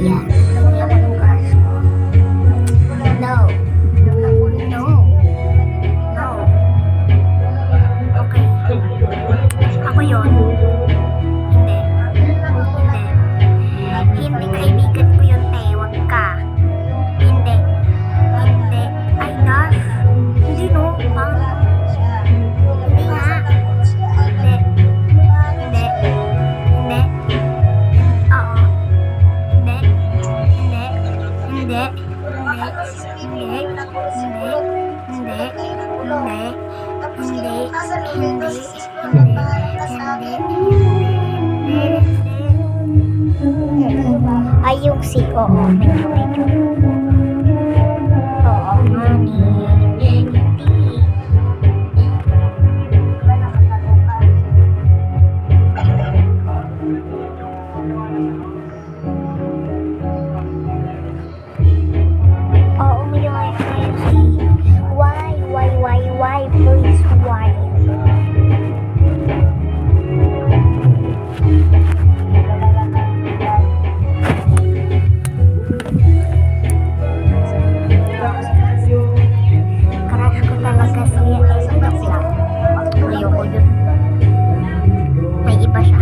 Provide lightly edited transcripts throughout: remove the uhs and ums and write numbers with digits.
Yeah, hindi ako ng crush ko. No. No. No. Okay. Ako yun. Hindi. Hindi. Hindi kaibigan ko yun, te. Wag ka. Hindi. Hindi. Ay, gosh. Hindi, no. Parang hindi nga. Hindi. Hindi. Hindi. Oo. Hindi. Hindi. Hindi. Hindi. Hindi. Hindi. Hindi. Hindi. Hindi. Hindi. Ay, yung si, oo, medyo. Oo, honey. Hindi. Oo, medyo si. Why, please, why? Crush ko talaga siya. Stop lang. Ayoko yun. May iba siya.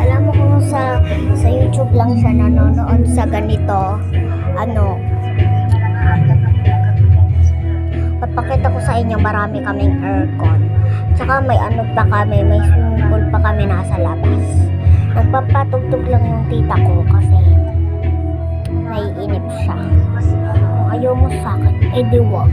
Alam mo kung sa YouTube lang siya nanonood sa ganito, papakita ko sa inyo, marami kaming aircon. Tsaka may may swimming pool pa kami nasa labas. Nagpapatugtog lang yung tita ko kasi naiinip siya. Kung ayaw mo sa akin, edi wag.